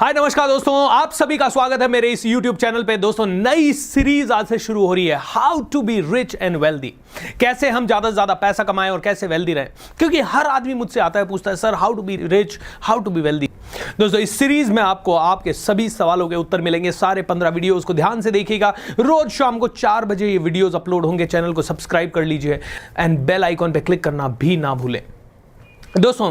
हाय नमस्कार दोस्तों, आप सभी का स्वागत है मेरे इस YouTube चैनल पे। दोस्तों नई सीरीज आज से शुरू हो रही है, how to be rich and wealthy. कैसे हम ज्यादा से ज्यादा पैसा कमाएं और कैसे वेल्दी रहें, क्योंकि हर आदमी मुझसे आता है, पूछता है sir how to be rich, how to be wealthy. दोस्तों इस सीरीज में आपको आपके सभी सवालों के उत्तर मिलेंगे। सारे 15 वीडियोस को ध्यान से देखिएगा। रोज शाम को 4 बजे ये वीडियोस अपलोड होंगे। चैनल को सब्सक्राइब कर लीजिए एंड बेल आइकॉन पे क्लिक करना भी ना भूलें। दोस्तों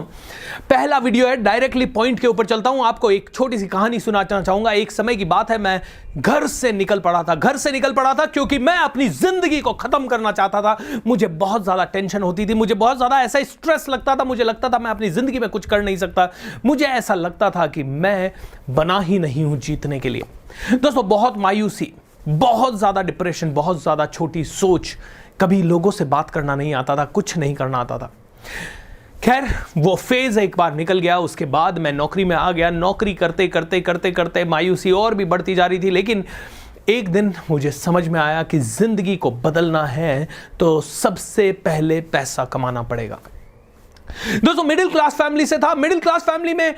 पहला वीडियो है, डायरेक्टली पॉइंट के ऊपर चलता हूं। आपको एक छोटी सी कहानी सुनाना चाहूंगा। एक समय की बात है, मैं घर से निकल पड़ा था क्योंकि मैं अपनी जिंदगी को खत्म करना चाहता था। मुझे बहुत ज्यादा टेंशन होती थी, मुझे बहुत ज्यादा ऐसा स्ट्रेस लगता था, मुझे लगता था मैं अपनी जिंदगी में कुछ कर नहीं सकता। मुझे ऐसा लगता था कि मैं बना ही नहीं हूं जीतने के लिए। दोस्तों बहुत मायूसी, बहुत ज्यादा डिप्रेशन, बहुत ज्यादा छोटी सोच, कभी लोगों से बात करना नहीं आता था, कुछ नहीं करना आता था। खैर वो फेज एक बार निकल गया। उसके बाद मैं नौकरी में आ गया। नौकरी करते करते मायूसी और भी बढ़ती जा रही थी। लेकिन एक दिन मुझे समझ में आया कि जिंदगी को बदलना है तो सबसे पहले पैसा कमाना पड़ेगा। दोस्तों मिडिल क्लास फैमिली से था। मिडिल क्लास फैमिली में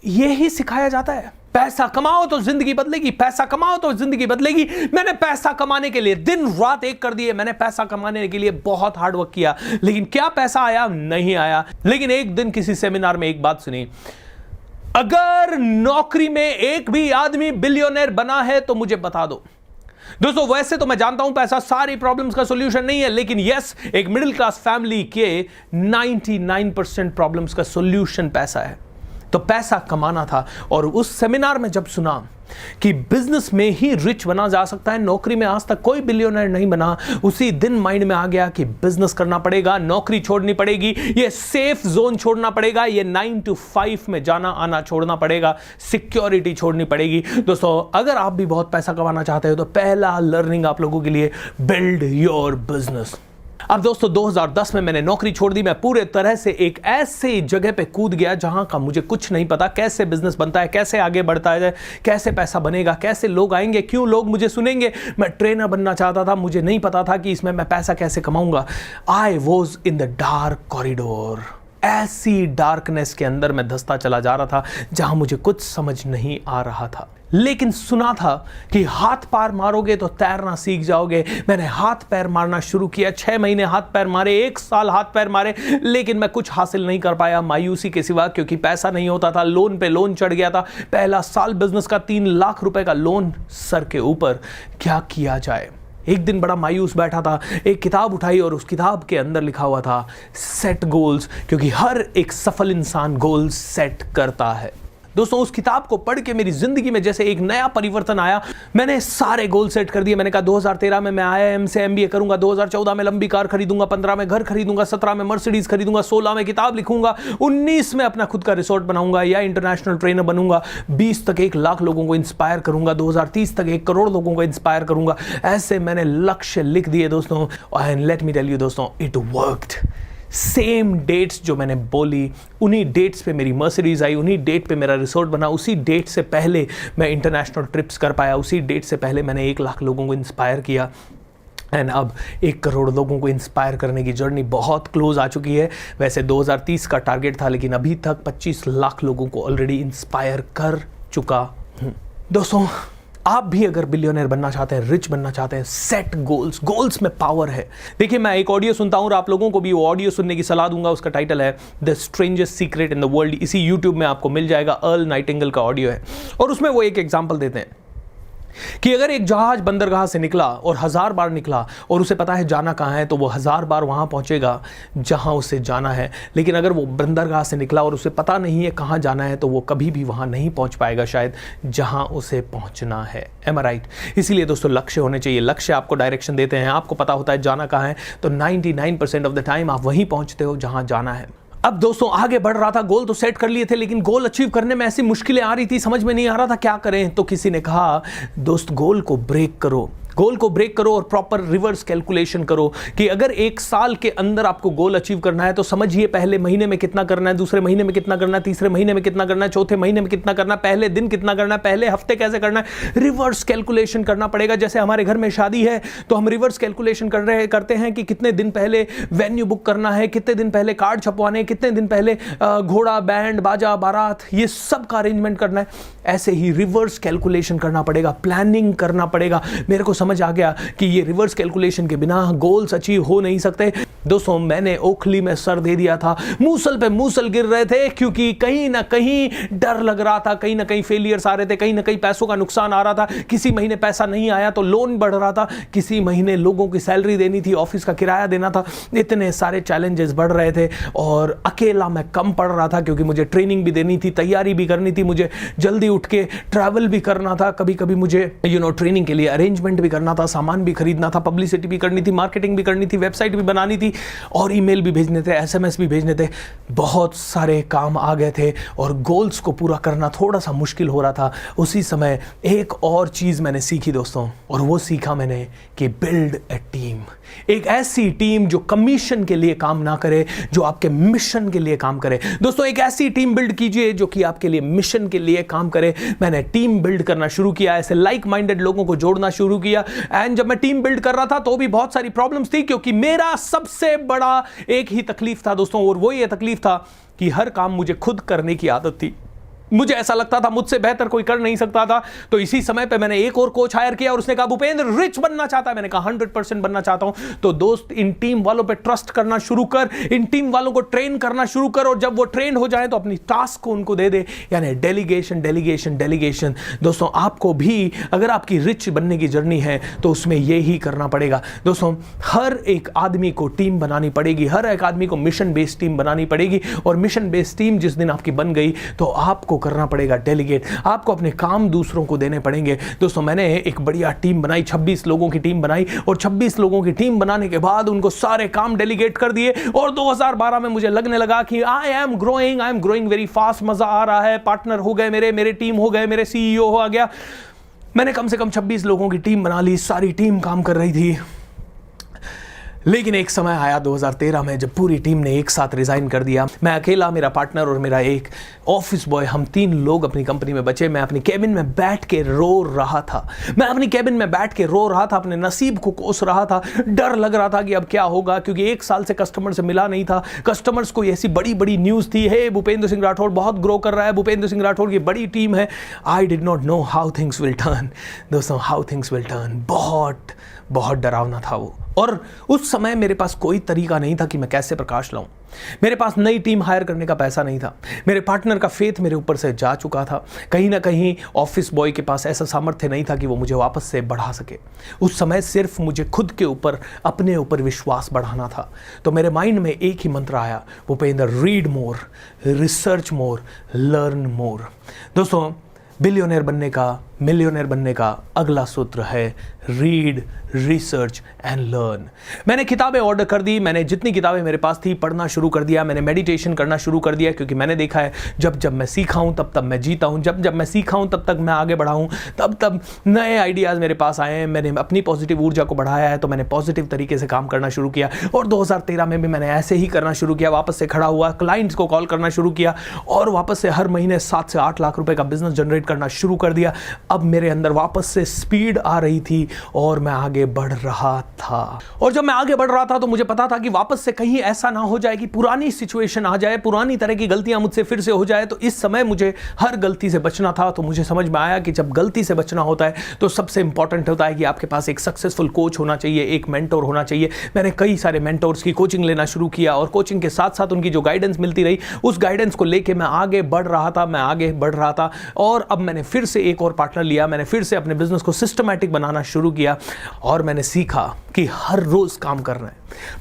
यही सिखाया जाता है, पैसा कमाओ तो जिंदगी बदलेगी, पैसा कमाओ तो जिंदगी बदलेगी। मैंने पैसा कमाने के लिए दिन रात एक कर दिए। मैंने पैसा कमाने के लिए बहुत हार्ड वर्क किया, लेकिन क्या पैसा आया? नहीं आया। लेकिन एक दिन किसी सेमिनार में एक बात सुनी, अगर नौकरी में एक भी आदमी बिलियनर बना है तो मुझे बता दो। दोस्तों वैसे तो मैं जानता हूं पैसा सारी प्रॉब्लम्स का सॉल्यूशन नहीं है, लेकिन यस, एक मिडिल क्लास फैमिली के 99% प्रॉब्लम्स का सॉल्यूशन पैसा है। तो पैसा कमाना था। और उस सेमिनार में जब सुना कि बिजनेस में ही रिच बना जा सकता है, नौकरी में आज तक कोई बिलियनर नहीं बना, उसी दिन माइंड में आ गया कि बिजनेस करना पड़ेगा, नौकरी छोड़नी पड़ेगी, ये सेफ जोन छोड़ना पड़ेगा, ये 9 to 5 में जाना आना छोड़ना पड़ेगा, सिक्योरिटी छोड़नी पड़ेगी। दोस्तों अगर आप भी बहुत पैसा कमाना चाहते हो तो पहला लर्निंग आप लोगों के लिए, बिल्ड योर बिजनेस। अब दोस्तों 2010 में मैंने नौकरी छोड़ दी। मैं पूरे तरह से एक ऐसे जगह पे कूद गया जहां का मुझे कुछ नहीं पता, कैसे बिजनेस बनता है, कैसे आगे बढ़ता है, कैसे पैसा बनेगा, कैसे लोग आएंगे, क्यों लोग मुझे सुनेंगे। मैं ट्रेनर बनना चाहता था, मुझे नहीं पता था कि इसमें मैं पैसा कैसे कमाऊंगा। I was in the dark corridor. ऐसी डार्कनेस के अंदर मैं धंसता चला जा रहा था जहां मुझे कुछ समझ नहीं आ रहा था। लेकिन सुना था कि हाथ पैर मारोगे तो तैरना सीख जाओगे। मैंने हाथ पैर मारना शुरू किया। 6 महीने हाथ पैर मारे, 1 साल हाथ पैर मारे, लेकिन मैं कुछ हासिल नहीं कर पाया मायूसी के सिवा, क्योंकि पैसा नहीं होता था। लोन पे लोन चढ़ गया था। पहला साल बिजनेस का 3 लाख रुपए का लोन सर के ऊपर। क्या किया जाए? एक दिन बड़ा मायूस बैठा था, एक किताब उठाई और उस किताब के अंदर लिखा हुआ था सेट गोल्स, क्योंकि हर एक सफल इंसान गोल्स सेट करता है। दोस्तों उस किताब को पढ़ के मेरी जिंदगी में जैसे एक नया परिवर्तन आया। मैंने सारे गोल सेट कर दिए। मैंने कहा 2013 में मैं IIM से MBA करूंगा, 2014 में लंबी कार खरीदूंगा, 15 में घर खरीदूंगा, 17 में मर्सिडीज खरीदूंगा, 16 में किताब लिखूंगा, 19 में अपना खुद का रिसोर्ट बनाऊंगा या इंटरनेशनल ट्रेनर बनूंगा, 20 तक 1 लाख लोगों को इंस्पायर करूंगा, 2030 तक 1 करोड़ लोगों को इंस्पायर करूंगा। ऐसे मैंने लक्ष्य लिख दिए दोस्तों। And let me tell you दोस्तों, इट वर्कड। सेम डेट्स जो मैंने बोली, उन्हीं डेट्स पे मेरी मर्सिडीज आई, उन्हीं डेट पे मेरा रिसोर्ट बना, उसी डेट से पहले मैं इंटरनेशनल ट्रिप्स कर पाया, उसी डेट से पहले मैंने 1 लाख लोगों को इंस्पायर किया। एंड अब 1 करोड़ लोगों को इंस्पायर करने की जर्नी बहुत क्लोज आ चुकी है। वैसे 2030 का टारगेट था, लेकिन अभी तक 25 लाख लोगों को ऑलरेडी इंस्पायर कर चुका हूं। दोस्तों आप भी अगर बिलियनर बनना चाहते हैं, रिच बनना चाहते हैं, सेट गोल्स। गोल्स में पावर है। देखिए मैं एक ऑडियो सुनता हूं और आप लोगों को भी वो ऑडियो सुनने की सलाह दूंगा। उसका टाइटल है the strangest secret in the world. इसी यूट्यूब में आपको मिल जाएगा। अर्ल नाइटिंगेल का ऑडियो है और उसमें वो एक एग्जाम्पल देते हैं कि अगर एक जहाज बंदरगाह से निकला और 1000 बार निकला और उसे पता है जाना कहाँ है, तो वो 1000 बार वहाँ पहुँचेगा जहाँ उसे जाना है। लेकिन अगर वो बंदरगाह से निकला और उसे पता नहीं है कहाँ जाना है, तो वो कभी भी वहाँ नहीं पहुँच पाएगा शायद जहाँ उसे पहुँचना है। एम आई राइट? इसीलिए दोस्तों लक्ष्य होने चाहिए। लक्ष्य आपको डायरेक्शन देते हैं, आपको पता होता है जाना कहाँ है, तो 99% ऑफ द टाइम आप वहीं पहुँचते हो जहाँ जाना है। अब दोस्तों आगे बढ़ रहा था, गोल तो सेट कर लिए थे, लेकिन गोल अचीव करने में ऐसी मुश्किलें आ रही थी, समझ में नहीं आ रहा था क्या करें। तो किसी ने कहा दोस्त गोल को ब्रेक करो। गोल को ब्रेक करो और प्रॉपर रिवर्स कैलकुलेशन करो कि अगर एक साल के अंदर आपको गोल अचीव करना है तो समझिए पहले महीने में कितना करना है, दूसरे महीने में कितना करना है, तीसरे महीने में कितना करना है, चौथे महीने में कितना करना है, पहले दिन कितना करना है, पहले हफ्ते कैसे करना है, रिवर्स कैलकुलेशन करना पड़ेगा। जैसे हमारे घर में शादी है तो हम रिवर्स कैलकुलेशन करते हैं कि कितने दिन पहले वेन्यू बुक करना है, कितने दिन पहले कार्ड छपवाने, कितने दिन पहले घोड़ा, बैंड बाजा, बारात, ये सब का अरेंजमेंट करना है। ऐसे ही रिवर्स कैलकुलेशन करना पड़ेगा, प्लानिंग करना पड़ेगा। मेरे को समझ आ गया कि ये रिवर्स कैलकुलेशन के बिना गोल्स अचीव हो नहीं सकते। दोस्तों, मैंने ओखली में सर दे दिया था, मूसल पे मूसल गिर रहे थे, क्योंकि कहीं ना कहीं डर लग रहा था, कहीं ना कहीं फेलियर्स आ रहे थे, कहीं ना कहीं पैसों का नुकसान आ रहा था। किसी महीने पैसा नहीं आया तो लोन बढ़ रहा था, किसी महीने लोगों की सैलरी देनी थी, ऑफिस का किराया देना था, इतने सारे चैलेंजेस बढ़ रहे थे और अकेला मैं कम पड़ रहा था, क्योंकि मुझे ट्रेनिंग भी देनी थी, तैयारी भी करनी थी, मुझे जल्दी उठ के ट्रैवल भी करना था, कभी कभी मुझे ट्रेनिंग के लिए अरेंजमेंट भी करना था, सामान भी खरीदना था, पब्लिसिटी भी करनी थी, मार्केटिंग भी करनी थी, वेबसाइट भी बनानी थी और ईमेल भी भेजने थे, एसएमएस भी भेजने थे। बहुत सारे काम आ गए थे और गोल्स को पूरा करना थोड़ा सा मुश्किल हो रहा था। उसी समय एक और चीज मैंने सीखी दोस्तों, और वो सीखा मैंने कि बिल्ड ए टीम, एक ऐसी टीम जो कमीशन के लिए काम ना करे, जो आपके मिशन के लिए काम करे। दोस्तों, एक ऐसी टीम बिल्ड कीजिए जो कि आपके लिए मिशन के लिए काम करे। मैंने टीम बिल्ड करना शुरू किया, ऐसे लाइक माइंडेड लोगों को जोड़ना शुरू किया। एंड जब मैं टीम बिल्ड कर रहा था तो भी बहुत सारी प्रॉब्लम्स थी, क्योंकि मेरा सबसे बड़ा एक ही तकलीफ था दोस्तों, और वो ये तकलीफ था कि हर काम मुझे खुद करने की आदत थी। मुझे ऐसा लगता था मुझसे बेहतर कोई कर नहीं सकता था। तो इसी समय पे मैंने एक और कोच हायर किया और उसने कहा भूपेंद्र रिच बनना चाहता है। मैंने कहा 100% बनना चाहता हूं। तो दोस्त, इन टीम वालों पे ट्रस्ट करना शुरू कर, इन टीम वालों को ट्रेन करना शुरू कर, और जब वो ट्रेन हो जाए तो अपनी टास्क को उनको दे दे, यानी डेलीगेशन डेलीगेशन डेलीगेशन। दोस्तों, आपको भी अगर आपकी रिच बनने की जर्नी है तो उसमें ये ही करना पड़ेगा। दोस्तों, हर एक आदमी को टीम बनानी पड़ेगी, हर एक आदमी को मिशन बेस्ड टीम बनानी पड़ेगी, और मिशन बेस्ड टीम जिस दिन आपकी बन गई तो आपको करना पड़ेगा डेलीगेट, आपको अपने काम दूसरों को देने पड़ेंगे। दोस्तों, मैंने एक बढ़िया टीम बनाई, 26 लोगों की टीम बनाई, और 26 लोगों की टीम बनाने के बाद उनको सारे काम डेलीगेट कर दिए। और 2012 में मुझे लगने लगा कि I am growing very fast, मजा आ रहा है, पार्टनर हो गए मेरे टीम हो गए, मेरे सीईओ हो गया। मैंने कम से कम 26 लोगों की टीम बना ली, सारी टीम काम कर रही थी। लेकिन एक समय आया 2013 में जब पूरी टीम ने एक साथ रिजाइन कर दिया। मैं अकेला, मेरा पार्टनर और मेरा एक ऑफिस बॉय, हम 3 लोग अपनी कंपनी में बचे। मैं अपनी केबिन में बैठ के रो रहा था, अपने नसीब को कोस रहा था। डर लग रहा था कि अब क्या होगा, क्योंकि 1 साल से कस्टमर से मिला नहीं था। कस्टमर्स को ऐसी बड़ी बड़ी न्यूज थी, हे भूपेंद्र सिंह राठौड़ बहुत ग्रो कर रहा है, भूपेंद्र सिंह राठौड़ की बड़ी टीम है। I did not know how things will turn. दोस्तों, हाउ थिंग्स विल टर्न, बहुत डरावना था वो। और उस समय मेरे पास कोई तरीका नहीं था कि मैं कैसे प्रकाश लाऊं। मेरे पास नई टीम हायर करने का पैसा नहीं था। मेरे पार्टनर का फेथ मेरे ऊपर से जा चुका था। कहीं ना कहीं ऑफिस बॉय के पास ऐसा सामर्थ्य नहीं था कि वो मुझे वापस से बढ़ा सके। उस समय सिर्फ मुझे खुद के ऊपर, अपने ऊपर विश्वास बढ़ाना था। तो मेरे माइंड में एक ही मंत्र आया, Bhupendra, read more, research more, learn more. दोस्तों, बिलियनर बनने का, मिलियनर बनने का अगला सूत्र है रीड, रिसर्च एंड लर्न। मैंने किताबें ऑर्डर कर दी, मैंने जितनी किताबें मेरे पास थी पढ़ना शुरू कर दिया, मैंने मेडिटेशन करना शुरू कर दिया, क्योंकि मैंने देखा है जब मैं सीखा हूं तब मैं जीता हूं, जब मैं सीखा हूं तब मैं आगे बढ़ा हूं, तब नए आइडियाज़ मेरे पास आए हैं। मैंने अपनी पॉजिटिव ऊर्जा को बढ़ाया है, तो मैंने पॉजिटिव तरीके से काम करना शुरू किया। और 2013 में भी मैंने ऐसे ही करना शुरू किया, वापस से खड़ा हुआ, क्लाइंट्स को कॉल करना शुरू किया और वापस से हर महीने 7 से 8 लाख रुपए का बिजनेस जनरेट करना शुरू कर दिया। अब मेरे अंदर वापस से स्पीड आ रही थी और मैं आगे बढ़ रहा था। और जब मैं आगे बढ़ रहा था तो मुझे पता था कि वापस से कहीं ऐसा ना हो जाए कि पुरानी सिचुएशन आ जाए, पुरानी तरह की गलतियां मुझसे फिर से हो जाए। तो इस समय मुझे हर गलती से बचना था। तो मुझे समझ में आया कि जब गलती से बचना होता है तो सबसे इंपॉर्टेंट होता है कि आपके पास एक सक्सेसफुल कोच होना चाहिए, एक मेंटोर होना चाहिए। मैंने कई सारे मेंटोर्स की कोचिंग लेना शुरू किया और कोचिंग के साथ साथ उनकी जो गाइडेंस मिलती रही, उस गाइडेंस को लेके मैं आगे बढ़ रहा था। और अब मैंने फिर से एक और पार्टनर लिया, मैंने फिर से अपने बिजनेस को सिस्टमैटिक बनाना शुरू किया और मैंने सीखा कि हर रोज काम करना है।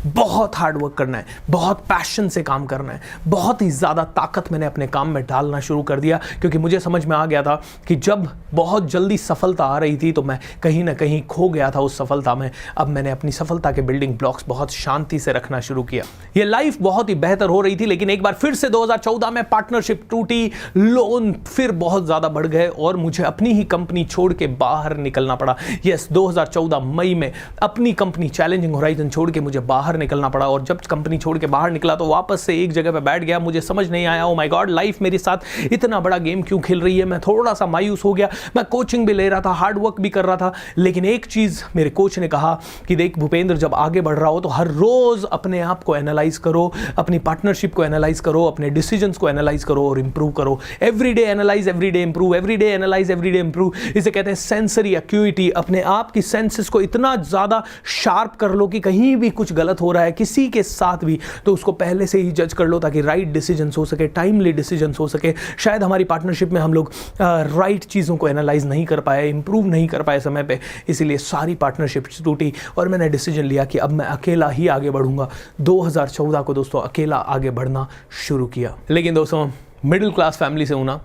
बहुत हार्ड वर्क करना है, बहुत पैशन से काम करना है, बहुत ही ज़्यादा ताकत मैंने अपने काम में डालना शुरू कर दिया, क्योंकि मुझे समझ में आ गया था कि जब बहुत जल्दी सफलता आ रही थी तो मैं कहीं ना कहीं खो गया था उस सफलता में। अब मैंने अपनी सफलता के बिल्डिंग ब्लॉक्स बहुत शांति से रखना शुरू किया। ये लाइफ बहुत ही बेहतर हो रही थी, लेकिन एक बार फिर से 2014 में पार्टनरशिप टूटी, लोन फिर बहुत ज़्यादा बढ़ गए और मुझे अपनी ही कंपनी छोड़ के बाहर निकलना पड़ा। यस, 2014 मई में अपनी कंपनी चैलेंजिंग होराइजन छोड़ के मुझे बाहर निकलना पड़ा। और जब कंपनी छोड़ के बाहर निकला तो वापस से एक जगह पे बैठ गया। मुझे समझ नहीं आया, ओ माय गॉड, लाइफ मेरे साथ इतना बड़ा गेम क्यों खेल रही है। मैं थोड़ा सा मायूस हो गया। मैं कोचिंग भी ले रहा था, हार्ड वर्क भी कर रहा था, लेकिन एक चीज मेरे कोच ने कहा कि देख भूपेंद्र, जब आगे बढ़ रहा हो तो हर रोज अपने आप को एनालाइज करो, अपनी पार्टनरशिप को एनालाइज करो, अपने डिसीजंस को एनालाइज करो और इंप्रूव करो। Everyday analyse, everyday improve, everyday analyse, everyday improve. इसे कहते हैं सेंसरी एक्यूटी। अपने आप की सेंसेस को इतना ज्यादा शार्प कर लो कि कहीं भी कुछ गलत हो रहा है किसी के साथ भी तो उसको पहले से ही जज कर लो, ताकि राइट डिसीजंस हो सके, टाइमली डिसीजंस हो सके। शायद हमारी पार्टनरशिप में हम लोग राइट चीज़ों को एनालाइज नहीं कर पाए, इंप्रूव नहीं कर पाए समय पे, इसीलिए सारी पार्टनरशिप टूटी और मैंने डिसीजन लिया कि अब मैं अकेला ही आगे बढ़ूंगा। 2014 को दोस्तों अकेला आगे बढ़ना शुरू किया। लेकिन दोस्तों, मिडिल क्लास फैमिली से हूं ना,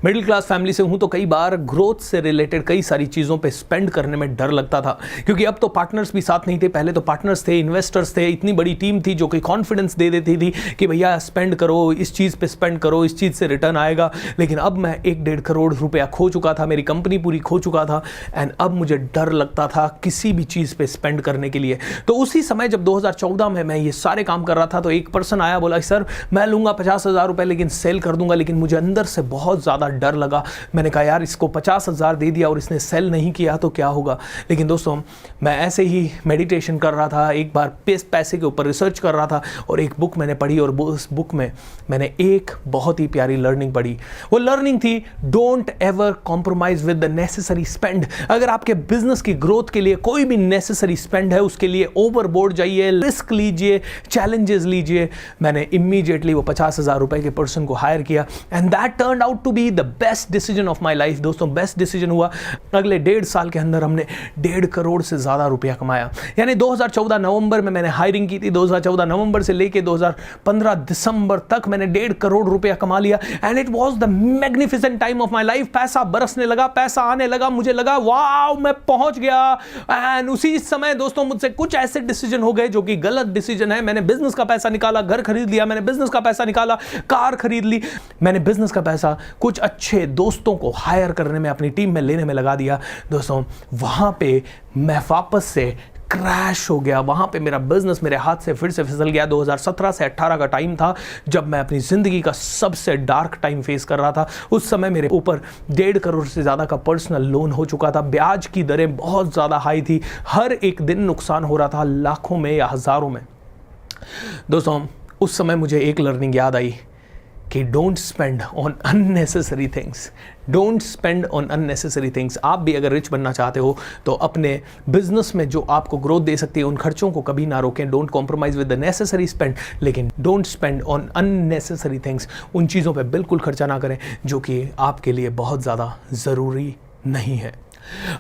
मिडिल क्लास फैमिली से हूं तो कई बार ग्रोथ से रिलेटेड कई सारी चीज़ों पे स्पेंड करने में डर लगता था, क्योंकि अब तो पार्टनर्स भी साथ नहीं थे। पहले तो पार्टनर्स थे, इन्वेस्टर्स थे, इतनी बड़ी टीम थी जो कि कॉन्फिडेंस दे देती थी कि भैया स्पेंड करो, इस चीज़ पे स्पेंड करो, इस चीज़ से रिटर्न आएगा। लेकिन अब मैं 1-1.5 करोड़ रुपया खो चुका था, मेरी कंपनी पूरी खो चुका था, एंड अब मुझे डर लगता था किसी भी चीज़ पे स्पेंड करने के लिए। तो उसी समय जब 2014 में मैं ये सारे काम कर रहा था तो एक पर्सन आया, बोला सर मैं लूँगा 50,000 रुपये, लेकिन सेल कर दूंगा। लेकिन मुझे अंदर से बहुत ज़्यादा डर लगा। मैंने कहा यार, इसको 50,000 दे दिया और इसने सेल नहीं किया तो क्या होगा। लेकिन दोस्तों, मैं ऐसे ही मेडिटेशन कर रहा था, एक बार पैसे के ऊपर रिसर्च कर रहा था और एक बुक मैंने पढ़ी और उस बुक में मैंने एक बहुत ही प्यारी लर्निंग पढ़ी। वो लर्निंग थी, don't ever compromise with the necessary spend. अगर आपके बिजनेस की ग्रोथ के लिए कोई भी नेसेसरी स्पेंड है, उसके लिए ओवरबोर्ड जाइए, रिस्क लीजिए, चैलेंजेस लीजिए। मैंने इमीडिएटली वो 50,000 रुपए के पर्सन को हायर किया and that turned out to be the best decision of my life. दोस्तों, बेस्ट डिसीजन हुआ। अगले 1.5 साल के अंदर हमने 1.5 करोड़ से ज्यादा रुपया कमाया। यानी 2014 नवंबर में मैंने हायरिंग की थी, 2014 नवंबर से लेके 2015 दिसंबर तक मैंने 1.5 करोड़ रुपया कमा लिया and it was the magnificent time of my life. पैसा बरसने लगा, पैसा आने लगा, मुझे लगा वाओ मैं पहुंच गया। एंड उसी समय दोस्तों मुझसे कुछ ऐसे डिसीजन हो गए जो कि गलत डिसीजन है। मैंने बिजनेस का पैसा निकाला, घर खरीद लिया, मैंने बिजनेस का पैसा निकाला, कार खरीद ली, मैंने बिजनेस का पैसा कुछ अच्छे दोस्तों को हायर करने में, अपनी टीम में लेने में लगा दिया। दोस्तों, वहां पे मैं वापस से क्रैश हो गया। वहां पे मेरा बिजनेस मेरे हाथ से फिर से फिसल गया। 2017 से 18 का टाइम था जब मैं अपनी जिंदगी का सबसे डार्क टाइम फेस कर रहा था। उस समय मेरे ऊपर 1.5 करोड़ से ज्यादा का पर्सनल लोन हो चुका था। ब्याज की दरें बहुत ज्यादा हाई थी, हर एक दिन नुकसान हो रहा था, लाखों में या हजारों में। दोस्तों, उस समय मुझे एक लर्निंग याद आई कि don't spend on unnecessary things, don't spend on unnecessary things. आप भी अगर रिच बनना चाहते हो तो अपने बिजनेस में जो आपको ग्रोथ दे सकती है उन खर्चों को कभी ना रोकें। Don't compromise with the necessary spend, लेकिन don't spend on unnecessary things. उन चीज़ों पे बिल्कुल खर्चा ना करें जो कि आपके लिए बहुत ज़्यादा ज़रूरी नहीं है।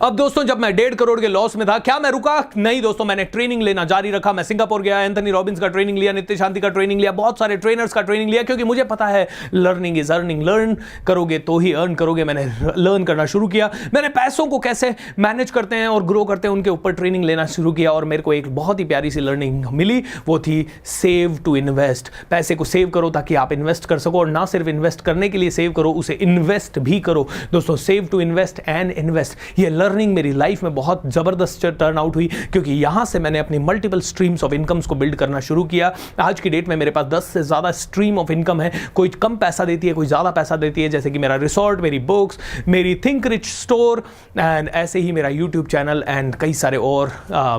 अब दोस्तों, जब मैं 1.5 करोड़ के लॉस में था, क्या मैं रुका? नहीं दोस्तों, मैंने ट्रेनिंग लेना जारी रखा। मैं सिंगापुर गया, एंथनी रॉबिन्स का ट्रेनिंग लिया, नित्य शांति का ट्रेनिंग लिया, बहुत सारे ट्रेनर्स का ट्रेनिंग लिया, क्योंकि मुझे पता है लर्निंग इज अर्निंग। लर्न करोगे तो ही अर्न करोगे। मैंने लर्न करना शुरू किया। मैंने पैसों को कैसे मैनेज करते हैं और ग्रो करते हैं उनके ऊपर ट्रेनिंग लेना शुरू किया और मेरे को एक बहुत ही प्यारी सी लर्निंग मिली। वो थी सेव टू इन्वेस्ट। पैसे को सेव करो ताकि आप इन्वेस्ट कर सको, और ना सिर्फ इन्वेस्ट करने के लिए सेव करो, उसे इन्वेस्ट भी करो। दोस्तों, save to invest and invest, ये लर्निंग मेरी लाइफ में बहुत जबरदस्त टर्न आउट हुई, क्योंकि यहां से मैंने अपनी मल्टीपल स्ट्रीम्स ऑफ इनकम्स को बिल्ड करना शुरू किया। आज की डेट में मेरे पास 10 से ज्यादा स्ट्रीम ऑफ इनकम है। कोई कम पैसा देती है, कोई ज्यादा पैसा देती है, जैसे कि मेरा रिसोर्ट, मेरी बुक्स, मेरी थिंक रिच स्टोर, एंड ऐसे ही मेरा यूट्यूब चैनल एंड कई सारे और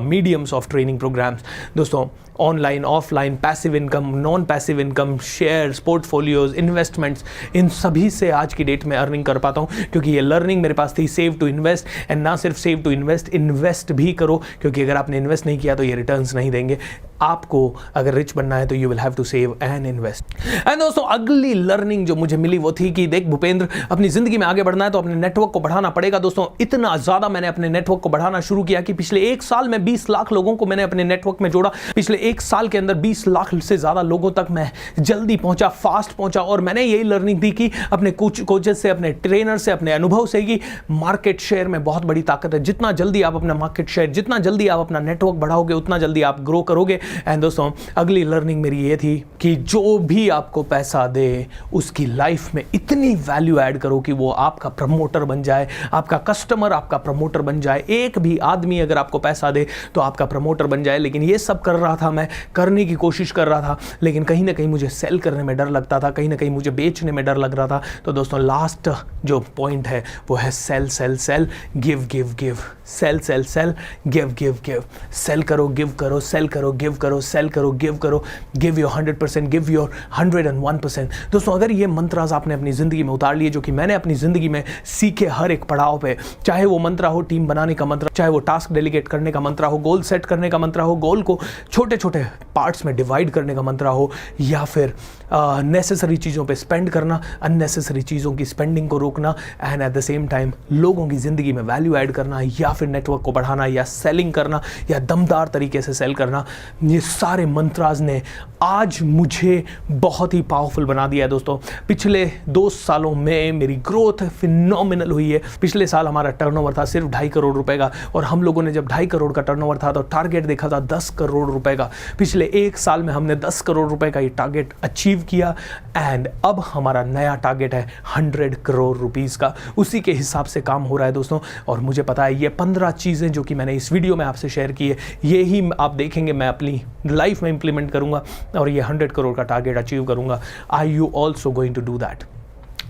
मीडियम्स ऑफ ट्रेनिंग प्रोग्राम्स। दोस्तों, online, offline, passive income, non passive income, shares, portfolios, investments, इन सभी से आज की डेट में अर्निंग कर पाता हूं, क्योंकि ये लर्निंग मेरे पास थी सेव टू इन्वेस्ट। एंड ना सिर्फ सेव टू इन्वेस्ट, इन्वेस्ट भी करो, क्योंकि अगर आपने इन्वेस्ट नहीं किया तो ये रिटर्न्स नहीं देंगे। आपको अगर रिच बनना है तो you will have to save and invest. And दोस्तों अगली लर्निंग जो मुझे मिली वो थी कि देख भूपेंद्र, अपनी जिंदगी में आगे बढ़ना है तो अपने नेटवर्क को बढ़ाना पड़ेगा। दोस्तों इतना ज्यादा मैंने अपने नेटवर्क को बढ़ाना शुरू किया कि पिछले 1 साल में 20 लाख लोगों को मैंने अपने नेटवर्क में जोड़ा। पिछले 1 साल के अंदर 20 लाख से ज्यादा लोगों तक मैं जल्दी पहुंचा, फास्ट पहुंचा। और मैंने यही लर्निंग दी कि अपने कोचेस से, अपने ट्रेनर से, अपने अनुभव से कि मार्केट शेयर में बहुत बड़ी ताकत है। जितना जल्दी आप अपना मार्केट शेयर, जितना जल्दी आप अपना नेटवर्क बढ़ाओगे, उतना जल्दी आप ग्रो करोगे। एंड दोस्तों अगली लर्निंग मेरी ये थी कि जो भी आपको पैसा दे उसकी लाइफ में इतनी वैल्यू ऐड करो कि वो आपका प्रमोटर बन जाए, आपका कस्टमर आपका प्रमोटर बन जाए। एक भी आदमी अगर आपको पैसा दे तो आपका प्रमोटर बन जाए। लेकिन ये सब कर रहा था, मैं करने की कोशिश कर रहा था, लेकिन कहीं ना कहीं मुझे सेल करने में डर लगता था, कहीं ना कहीं मुझे बेचने में डर लग रहा था। तो दोस्तों लास्ट जो पॉइंट है वो है sell sell sell, give give give. Sell sell sell, give give give. Sell करो, गिव करो, सेल करो, गिव करो, सेल करो, गिव करो। Give your 100%, give your 101%। दोस्तों अगर ये मंत्रास आपने अपनी जिंदगी में उतार लिए, जो कि मैंने अपनी जिंदगी में सीखे हर एक पड़ाव पे, चाहे वो मंत्र हो टीम बनाने का मंत्र, चाहे वो टास्क डेलीगेट करने का मंत्र हो, गोल सेट करने का मंत्र हो, गोल को छोटे छोटे पार्ट्स में डिवाइड करने का मंत्र हो, या फिर नेसेसरी चीज़ों पे स्पेंड करना, अननेसेसरी चीज़ों की स्पेंडिंग को रोकना, and at the same time लोगों की ज़िंदगी में वैल्यू ऐड करना, या फिर नेटवर्क को बढ़ाना, या सेलिंग करना, या दमदार तरीके से सेल करना, ये सारे मंत्रास ने आज मुझे बहुत ही पावरफुल बना दिया है। दोस्तों पिछले 2 सालों में मेरी ग्रोथ फिनोमिनल हुई है। पिछले साल हमारा टर्नओवर था सिर्फ 2.5 करोड़ रुपए का, और हम लोगों ने जब 2.5 करोड़ का टर्नओवर था तो टारगेट देखा था 10 करोड़ रुपए का। पिछले 1 साल में हमने 10 करोड़ रुपए का ये टारगेट अचीव किया, एंड अब हमारा नया टारगेट है 100 करोड़ रुपीस का। उसी के हिसाब से काम हो रहा है दोस्तों। और मुझे पता है ये 15 चीज़ें जो कि मैंने इस वीडियो में आपसे शेयर की है, ये ही आप देखेंगे मैं अपनी लाइफ में इंप्लीमेंट करूंगा और ये 100 करोड़ का टारगेट अचीव करूंगा। Are you also going to do that?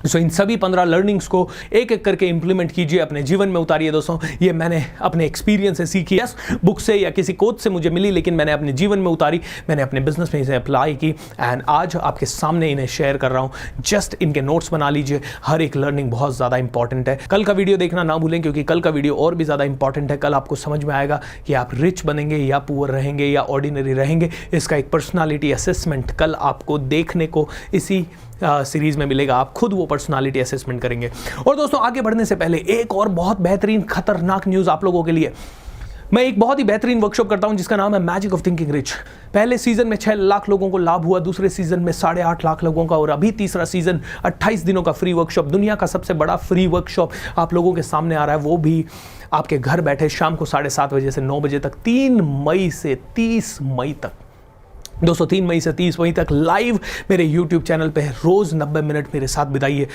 So इन सभी 15 लर्निंग्स को एक एक करके इंप्लीमेंट कीजिए, अपने जीवन में उतारिए। दोस्तों ये मैंने अपने एक्सपीरियंस से सीखी, यस बुक से या किसी कोच से मुझे मिली, लेकिन मैंने अपने जीवन में उतारी, मैंने अपने बिजनेस में इसे अप्लाई की, एंड आज आपके सामने इन्हें शेयर कर रहा हूँ। जस्ट इनके नोट्स बना लीजिए, हर एक लर्निंग बहुत ज़्यादा इंपॉर्टेंट है। कल का वीडियो देखना ना भूलें, क्योंकि कल का वीडियो और भी ज़्यादा इंपॉर्टेंट है। कल आपको समझ में आएगा कि आप रिच बनेंगे या पुअर रहेंगे या ऑर्डिनरी रहेंगे। इसका एक पर्सनालिटी असेसमेंट कल आपको देखने को इसी सीरीज में मिलेगा। आप खुद वो पर्सनालिटी असेसमेंट करेंगे। और दोस्तों आगे बढ़ने से पहले एक और बहुत बेहतरीन खतरनाक न्यूज़ आप लोगों के लिए। मैं एक बहुत ही बेहतरीन वर्कशॉप करता हूं जिसका नाम है मैजिक ऑफ थिंकिंग रिच। पहले सीजन में 6 लाख लोगों को लाभ हुआ, दूसरे सीजन में 8.5 लाख लोगों का, और अभी तीसरा सीजन 28 दिनों का फ्री वर्कशॉप, दुनिया का सबसे बड़ा फ्री वर्कशॉप आप लोगों के सामने आ रहा है। वो भी आपके घर बैठे शाम को 7:30 बजे से 9 बजे तक, 3 मई से 30 मई तक। दोस्तों 3 मई से 30 मई तक लाइव मेरे YouTube चैनल पे रोज़ 90 मिनट मेरे साथ बिताइए।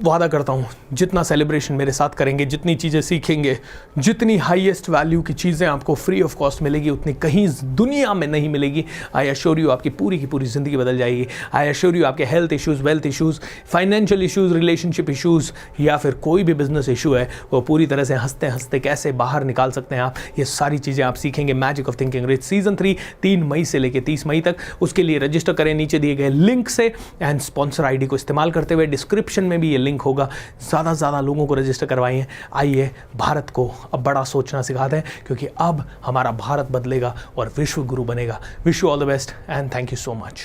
वादा करता हूँ जितना सेलिब्रेशन मेरे साथ करेंगे, जितनी चीज़ें सीखेंगे, जितनी हाईएस्ट वैल्यू की चीज़ें आपको फ्री ऑफ कॉस्ट मिलेगी, उतनी कहीं दुनिया में नहीं मिलेगी। आई एश्योर यू आपकी पूरी की पूरी ज़िंदगी बदल जाएगी। आई एश्योर यू आपके health issues, wealth issues, financial issues, relationship issues, या फिर कोई भी बिजनेस इशू है, वो पूरी तरह से हंसते हंसते कैसे बाहर निकाल सकते हैं आप, ये सारी चीज़ें आप सीखेंगे magic of thinking rich season 3 3 मई से लेकर 30 मई तक। उसके लिए रजिस्टर करें नीचे दिए गए लिंक से, एंड स्पॉन्सर आईडी को इस्तेमाल करते हुए डिस्क्रिप्शन में भी ये लिंक होगा। ज़्यादा से ज़्यादा लोगों को रजिस्टर करवाइए। आइए भारत को अब बड़ा सोचना सिखाते हैं, क्योंकि अब हमारा भारत बदलेगा और विश्व गुरु बनेगा। Wish you all the best and thank you so much.